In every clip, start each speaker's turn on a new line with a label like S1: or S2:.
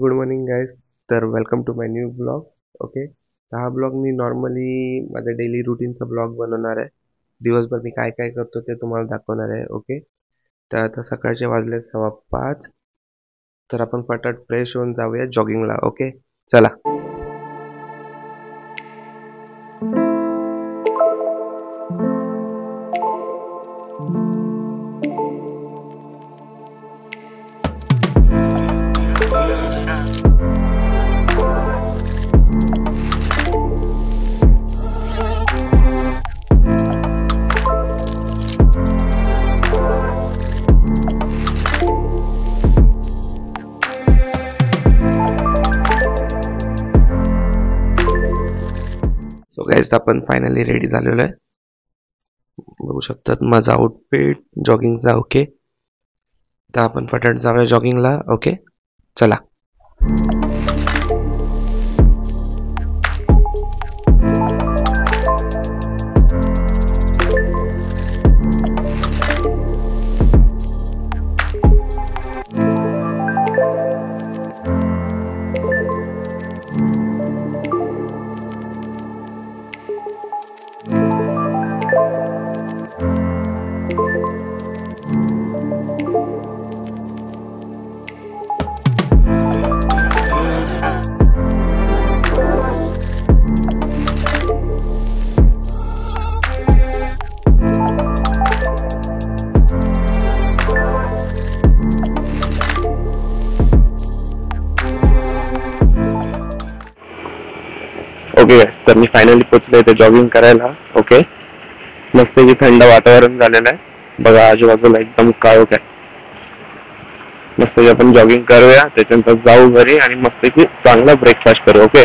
S1: Good morning guys. तर welcome to my new blog. Okay, तर हा ब्लॉग मी नॉर्मली माझ्या डेली रुटीनचा ब्लॉग बनवणार आहे. दिवसभर मी काय काय करतो ते तुम्हाला दाखवणार आहे. ओके, तर आता सकाळचे वाजले 5:15. तर आपण पटाट फ्रेश होऊन जाऊया जॉगिंगला. ओके, चला. सो गाइस, आपण फायनली रेडी झालेलो आहे. बघू शकतात माझा आउटफिट जॉगिंगचा. ओके, तर आपण पटाट जाऊया जॉगिंगला. ओके, चला. ओके, तर मी फायनली पोचलो इथे जॉगिंग करायला. ओके, मस्तपैकी थंड वातावरण झालेलं आहे. बघा आजूबाजूला एकदम काळोख आहे. मस्तपैकी आपण जॉगिंग करूया, त्याच्यानंतर जाऊ घरी आणि मस्तपैकी चांगला ब्रेकफास्ट करू. Okay,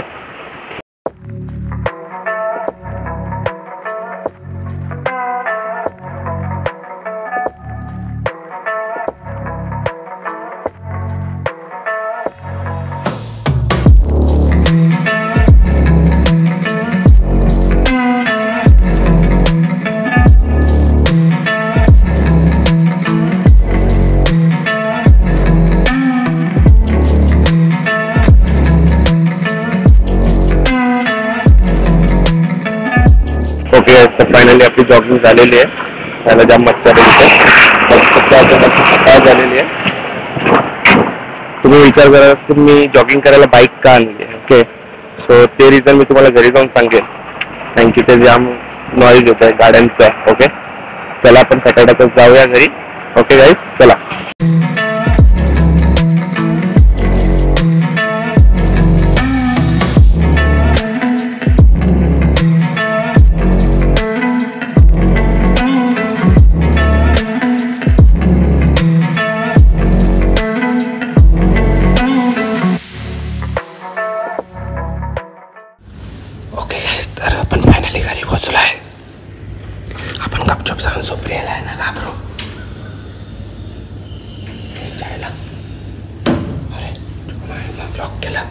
S1: okay. तर फायनली आपली जॉगिंग झालेली आहे. त्याला जाम मस्त सकाळ झालेली आहे. तुम्ही विचार करत मी जॉगिंग करायला बाईक का आणली आहे. ओके, सो ते रिझन मी तुम्हाला घरी जाऊन सांगेन, कारण की ते जाम नॉईज होत आहे गाड्यांचं. ओके, चला आपण फटाफट जाऊया घरी. ओके गाईज, चला. ओके गाइस, तर आपण फायनली घरी पोहोचलो आहे. आपण गपचूप जाऊन सुप्रियाला आहे ना घाबरू. जायला अरे ब्लॉक केला.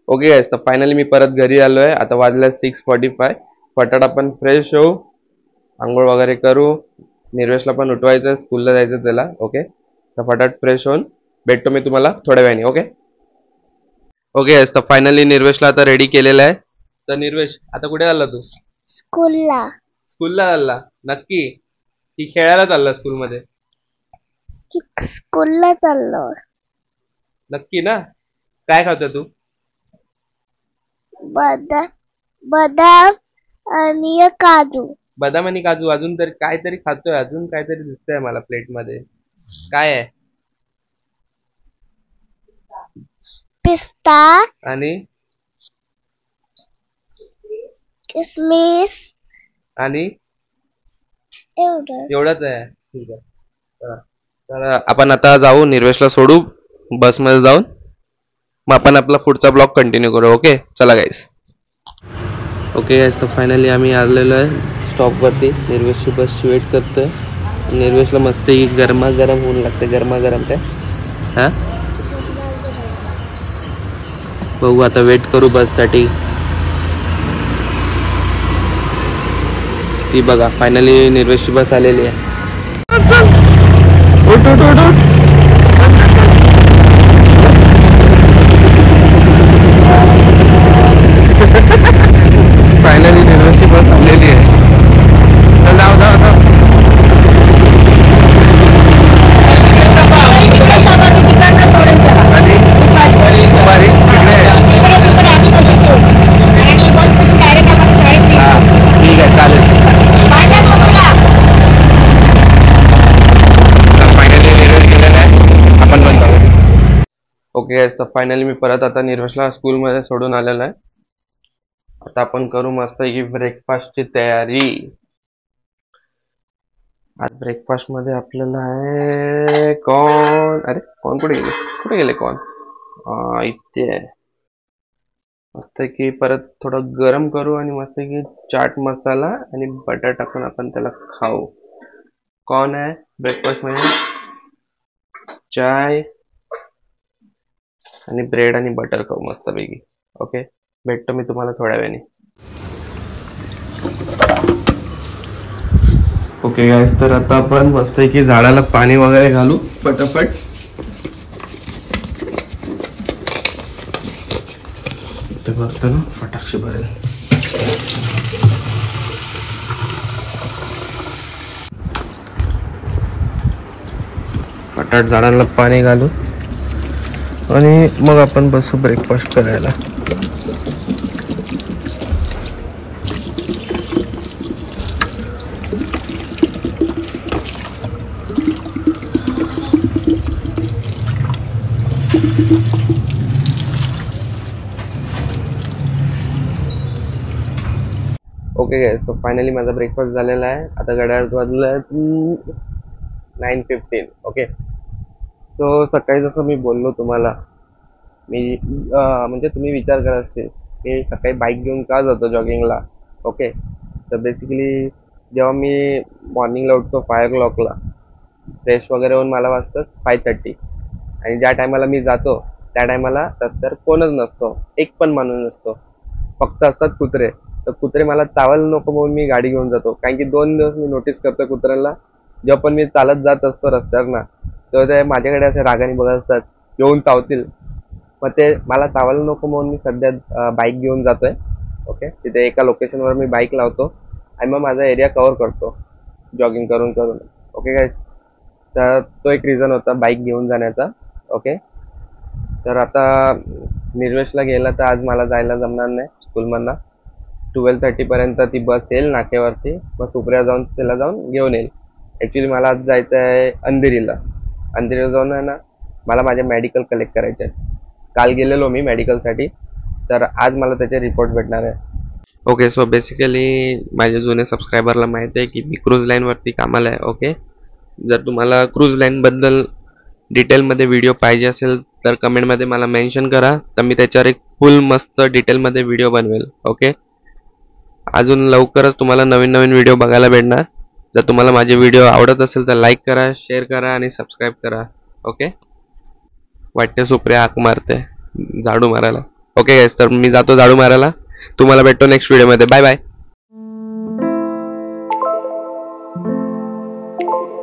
S1: ओके गाइस, तर फायनली मी परत घरी आलो आहे. आता वाजल्या 6:45. फटाफट आपण फ्रेश होऊ, आंघोळ वगैरे करू निर्वेशला पण उठवायचं, स्कूलला जायचं त्याला. ओके, तर फटाफट फ्रेश होऊन भेटतो मी तुम्हाला थोड्या वेळाने. ओके ओके तर फायनली निर्वेशला आता रेडी केलेलं आहे. तर निर्वेश आता कुठे चालला तू?
S2: स्कूलला.
S1: स्कूलला चालला नक्की की खेळायला चालला स्कूलमध्ये?
S2: स्कूलला चाललो.
S1: नक्की ना? काय खातो तू?
S2: बदाम आणि काजू.
S1: बदाम आणि काजू. अजून तरी काहीतरी खातोय, अजून काहीतरी दिसतंय मला प्लेट मध्ये. काय आहे?
S2: पिस्ता
S1: आणि
S2: किसमिस
S1: आणि
S2: एवढंच
S1: आहे. ठीक आहे. तर आपण आता जाऊ, निर्वेशला सोडू बसमध्ये जाऊन, मग आपण आपला पुढचा ब्लॉग कंटिन्यू करू. ओके चला गाईस. ओके गाईस, तर फायनली आम्ही आलेलो आहे स्टॉपवरती. निर्वेशची बसची वेट करतोय. निर्वेशला मस्त गरमागरम होऊन लागते. गरमागरम काय हा बघू आता, वेट करू बससाठी. ती बघा फायनली निर्वेशची बस आलेली आहे. उठ उठ उठ उठ. फायनली निर्वेशची बस आलेली आहे. जाऊ जाऊ जाऊ. ठीक आहे चालेल. ओके तर फायनली मी परत आता निर्वेशला स्कूलमध्ये सोडून आलेलो आहे. आता आपण करू मस्त की ब्रेकफास्टची तयारी. आज ब्रेकफास्ट मध्ये आपल्याला आहे कॉर्न. अरे कॉर्न कुठे गेले कॉर्न? इथे आहे. मस्त की परत थोडं गरम करू आणि मस्त की चाट मसाला आणि बटर टाकून आपण त्याला खाऊ. कॉर्न आहे ब्रेकफास्ट मध्ये, चाय आणि ब्रेड आणि बटर खाऊ मस्तपैकी. ओके भेटतो मी तुम्हाला थोड्या वेळाने. ओके गाइस, तर आता आपण मस्त की झाडाला पाणी वगैरे घालू पटापट. ते भरतो ना फटाक्षे भरेल. फटाट झाडाला पाणी घालू आणि मग आपण बसू ब्रेकफास्ट करायला. ओके गाइस, तो फायनली माझा ब्रेकफास्ट झालेला आहे. आता घड्याळ वाजलं 9:15. ओके सो सकाळी जसं मी बोललो तुम्हाला, मी म्हणजे तुम्ही विचार करत असतील मी सकाळी बाईक घेऊन का जातो जॉगिंगला. ओके तर बेसिकली जेव्हा मी मॉर्निंगला उठतो 5 o'clockला, फ्रेश वगैरे होऊन मला वाजतं 5:30. आणि ज्या टायमाला मी जातो त्या टायमाला रस्त्यावर कोणच नसतो, एक पण माणूस नसतो, फक्त असतात कुत्रे. तर कुत्रे मला चावायला नको म्हणून मी गाडी घेऊन जातो. कारण की 2 दिवस मी नोटीस करतो कुत्र्यांना, जेव्हा पण मी चालत जात असतो रस्त्यावर ना, तेव्हा ते माझ्याकडे असे रागाने बघत असतात, येऊन चावतील. मग ते मला चावायला नको म्हणून मी सध्या बाईक घेऊन जातोय. ओके तिथे एका लोकेशनवर मी बाईक लावतो आणि मग माझा एरिया कव्हर करतो जॉगिंग करून करून. ओके गाईस, तर तो एक रिझन होता बाईक घेऊन जाण्याचा. ओके तर आता निर्वेशला गेला तर आज मला जायला जमणार नाही स्कूलमधनं. 12:30 पर्यंत ती बस येईल नाक्यावरती, मग सुप्रिया जाऊन त्याला जाऊन घेऊन येईल. ॲक्च्युली मला आज जायचं आहे अंधेरीला. अंधेरीला जाऊन आहे ना मला माझे मेडिकल कलेक्ट करायचे आहेत. काल गेलेलो मी मेडिकलसाठी, तर आज मला त्याचे रिपोर्ट भेटणार आहे. ओके सो बेसिकली माझ्या जुन्या सबस्क्रायबरला माहिती आहे की मी क्रूज लाईनवरती कामाला आहे. ओके जर तुम्हाला क्रूज लाईनबद्दल डिटेलमध्ये व्हिडिओ पाहिजे असेल तर कमेंटमध्ये मला मेन्शन करा, तर मी त्याच्यावर एक फुल मस्त डिटेलमध्ये व्हिडिओ बनवेल. ओके अजून लवकरच तुम्हाला नवीन नवीन व्हिडिओ बघायला भेटणार. जर तुम्हाला माझे व्हिडिओ आवडत असेल तर लाईक करा, शेअर करा आणि सबस्क्राईब करा. ओके वाटते सुप्रिया हाक मारते झाडू मारायला. ओके गाईस, तर मी जातो झाडू मारायला. तुम्हाला भेटतो नेक्स्ट व्हिडिओमध्ये. Bye bye.
S2: किसमिस